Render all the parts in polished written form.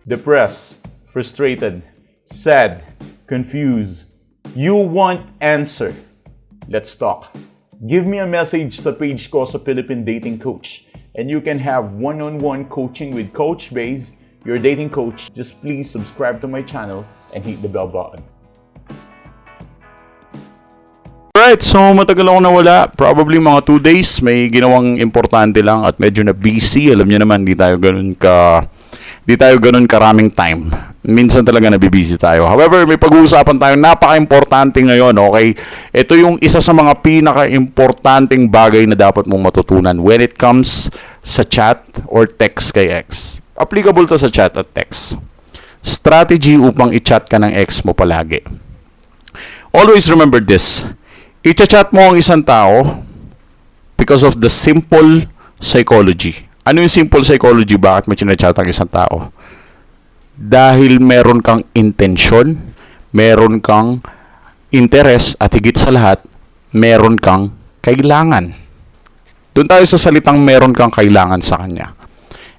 depressed, frustrated, sad, confused. You want answer. Let's talk. Give me a message sa page ko sa Philippine Dating Coach and you can have one-on-one coaching with Coach Baze, your dating coach. Just please subscribe to my channel and hit the bell button. Alright, so matagal ako nawala. Probably mga 2 days. May ginawang importante lang at medyo na busy. Alam niyo naman, di tayo ganun karaming time. Minsan talaga nabibusy tayo. However, may pag-uusapan tayo napaka-importante ngayon, okay? Ito yung isa sa mga pinaka-importanting bagay na dapat mong matutunan when it comes sa chat or text kay ex. Applicable to sa chat at text. Strategy upang i-chat ka ng ex mo palagi. Always remember this. I-chat mo ang isang tao because of the simple psychology. Ano yung simple psychology? Bakit mo chinachat ang isang tao? Dahil meron kang intensyon, meron kang interest, at higit sa lahat, meron kang kailangan. Doon tayo sa salitang meron kang kailangan sa kanya.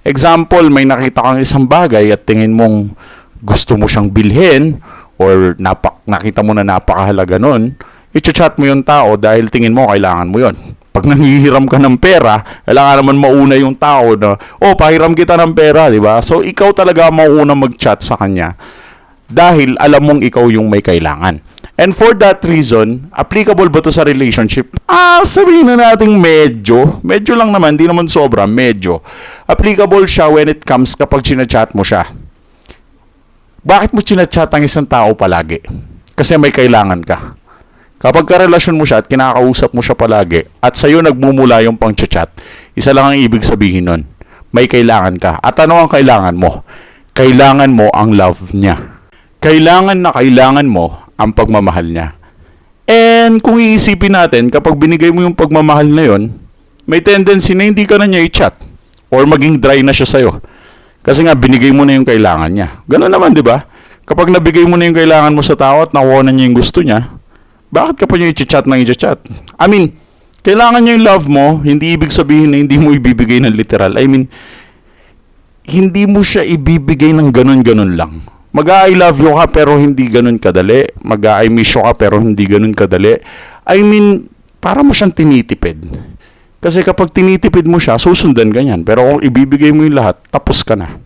Example, may nakita kang isang bagay at tingin mong gusto mo siyang bilhin or nakita mo na napakahalaga nun, i-chat mo yung tao dahil tingin mo kailangan mo yon. Pag nanghihiram ka ng pera, kailangan naman mauna yung tao na, pahiram kita ng pera, di ba? So, ikaw talaga mauna mag-chat sa kanya dahil alam mong ikaw yung may kailangan. And for that reason, applicable ba to sa relationship? Sabihin na natin medyo lang naman, di naman sobra, medyo. Applicable siya when it comes kapag chinachat mo siya. Bakit mo chinachat ang isang tao palagi? Kasi may kailangan ka. Kapag karelasyon mo siya at kinakausap mo siya palagi at sa'yo nagmumula yung pang-chat, isa lang ang ibig sabihin nun. May kailangan ka. At ano ang kailangan mo? Kailangan mo ang love niya. Kailangan mo ang pagmamahal niya. And kung iisipin natin, kapag binigay mo yung pagmamahal na yon, may tendency na hindi ka na niya i-chat or maging dry na siya sa'yo. Kasi nga, binigay mo na yung kailangan niya. Ganun naman, di ba? Kapag nabigay mo na yung kailangan mo sa tao at nakuha na niya yung gusto niya, bakit ka pa niya i-chat ng i-chat? I mean, kailangan niya yung love mo, hindi ibig sabihin na hindi mo ibibigay ng literal. I mean, hindi mo siya ibibigay ng ganun-ganun lang. Mag-I love you ka pero hindi ganun kadali. Mag-I miss you ka pero hindi ganun kadali. I mean, para mo siyang tinitipid. Kasi kapag tinitipid mo siya, susundan ka niyan. Pero kung ibibigay mo yung lahat, tapos ka na.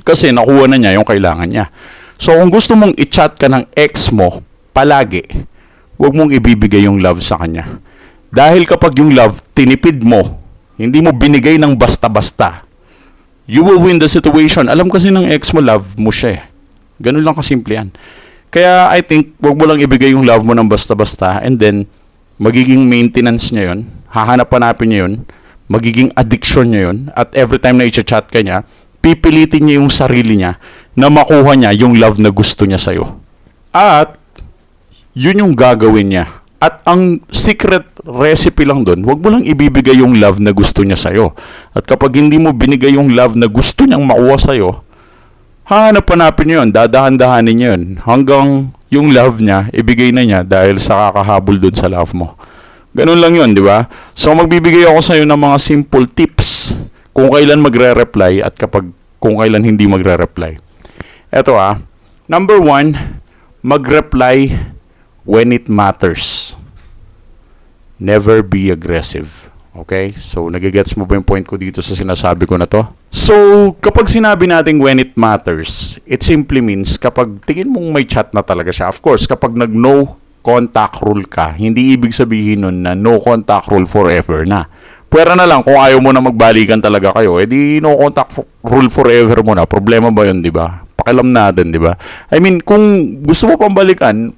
Kasi nakuha na niya yung kailangan niya. So, kung gusto mong i-chat ka ng ex mo, palagi, huwag mong ibibigay yung love sa kanya. Dahil kapag yung love, tinipid mo, hindi mo binigay ng basta-basta, you will win the situation. Alam kasi ng ex mo, love mo siya eh. Ganun lang kasimple yan. Kaya I think, huwag mo lang ibigay yung love mo ng basta-basta and then, magiging maintenance niya yun, hahanap-hanapin niya yun, magiging addiction niya yun, at every time na i-chat ka niya, pipilitin niya yung sarili niya na makuha niya yung love na gusto niya sa'yo. At, yun yung gagawin niya. At ang secret recipe lang doon, huwag mo lang ibibigay yung love na gusto niya sa'yo. At kapag hindi mo binigay yung love na gusto niyang makuha sa'yo, hanap-hanapin niya yun, dadahan-dahanin niya yun, hanggang yung love niya, ibigay na niya dahil sa kakahabol doon sa love mo. Ganun lang yun, di ba? So magbibigay ako sa'yo ng mga simple tips kung kailan magre-reply at kung kailan hindi magre-reply. Eto number 1, mag-reply when it matters. Never be aggressive. Okay? So, nagigets mo ba yung point ko dito sa sinasabi ko na to? So, kapag sinabi natin when it matters, it simply means kapag tingin mong may chat na talaga siya. Of course, kapag nag-no contact rule ka, hindi ibig sabihin nun na no contact rule forever na. Pwera na lang kung ayaw mo na magbalikan talaga kayo, edi no contact rule forever mo na. Problema ba yun, di ba? Pakialam natin, di ba? I mean, kung gusto mo pang balikan,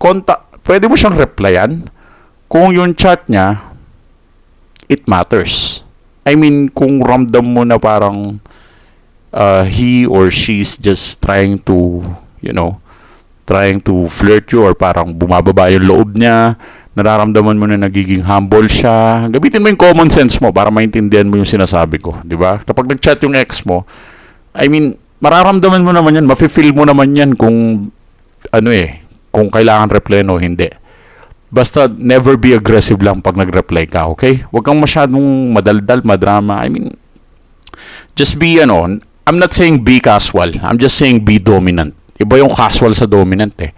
pwede mo siyang replyan kung yung chat niya, it matters. I mean, kung ramdam mo na parang he or she's just trying to flirt you or parang bumababa yung loob niya, nararamdaman mo na nagiging humble siya, gamitin mo yung common sense mo para maintindihan mo yung sinasabi ko, di ba? Kapag nag-chat yung ex mo, I mean, mararamdaman mo naman yan, mafe-feel mo naman yan kung kung kailangan reply o hindi. Basta never be aggressive lang pag nag-reply ka, okay? Huwag kang masyadong madaldal, madrama. I mean, just be I'm not saying be casual. I'm just saying be dominant. Iba yung casual sa dominant eh.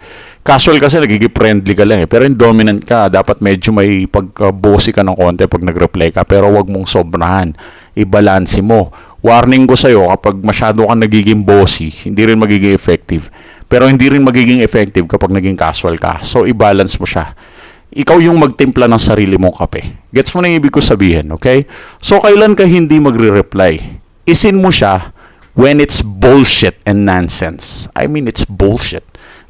Casual kasi nagiging friendly ka lang eh. Pero yung dominant ka, dapat medyo may pagka-bossy ka ng konti pag nag-reply ka. Pero wag mong sobrahan. I-balance mo. Warning ko sa'yo, kapag masyado kang nagiging bossy, hindi rin magiging effective. Pero hindi rin magiging effective kapag naging casual ka. So, i-balance mo siya. Ikaw yung magtimpla ng sarili mong kape. Gets mo na yung ibig ko sabihin, okay? So, kailan ka hindi magre-reply? Isin mo siya when it's bullshit and nonsense. I mean, it's bullshit.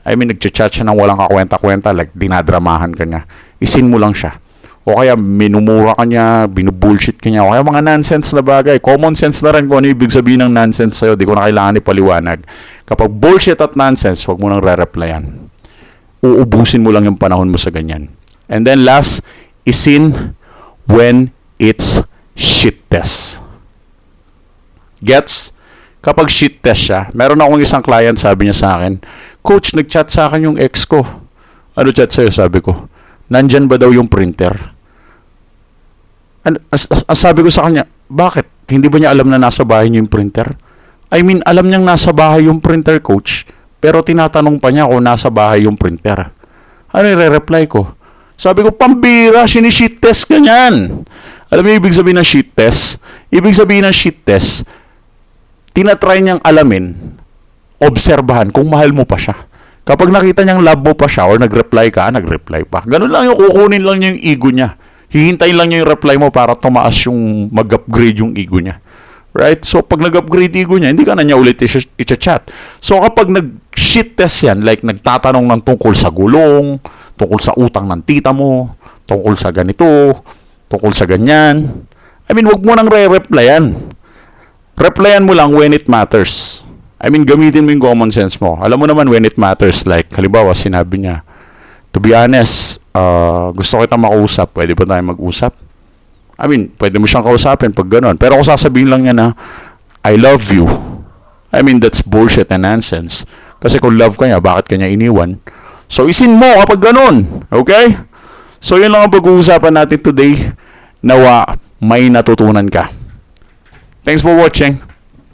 I mean, nagchat-chat siya ng walang kakwenta-kwenta, like dinadramahan ka niya. Isin mo lang siya. O kaya minumura ka niya, binubullshit ka niya, o kaya mga nonsense na bagay. Common sense na rin kung ano ibig sabihin ng nonsense sa'yo. Di ko na kailangan ipaliwanag. Kapag bullshit at nonsense, huwag mo nang re-replyan. Uubusin mo lang yung panahon mo sa ganyan. And then last, isin when it's shit test. Gets? Kapag shit test siya, meron akong isang client, sabi niya sa akin, Coach, nag-chat sa akin yung ex ko. Ano chat sa'yo? Sabi ko, nandyan ba daw yung printer? Sabi ko sa kanya, bakit? Hindi ba niya alam na nasa bahay niyo yung printer? I mean, alam niyang nasa bahay yung printer, Coach, pero tinatanong pa niya kung nasa bahay yung printer. Ano yung re-reply ko? Sabi ko, pambira, sinishit test ka niyan. Alam mo yung ibig sabihin ng shit test? Ibig sabihin ng shit test, tinatry niyang alamin, obserbahan kung mahal mo pa siya. Kapag nakita niyang love mo pa siya or nag-reply ka, nag-reply pa. Ganun lang yung kukunin lang niya yung ego niya. Hihintayin lang niya yung reply mo para tumaas yung mag-upgrade yung ego niya. Right? So, pag nag-upgrade ego niya, hindi ka na niya ulit i-chat. So, kapag nag-shit test yan, like nagtatanong ng tungkol sa gulong, tungkol sa utang ng tita mo, tungkol sa ganito, tungkol sa ganyan, I mean, wag mo nang re-replyan. Replyan mo lang when it matters. I mean, gamitin mo yung common sense mo. Alam mo naman when it matters. Like, halimbawa, sinabi niya, to be honest, gusto kita makausap. Pwede ba tayo mag-usap? I mean, pwede mo siyang kausapin pag gano'n. Pero kung sasabihin lang niya na, I love you. I mean, that's bullshit and nonsense. Kasi kung love ka niya, bakit ka niya iniwan? So, isin mo kapag gano'n. Okay? So, yun lang ang pag-uusapan natin today. Nawa, may natutunan ka. Thanks for watching.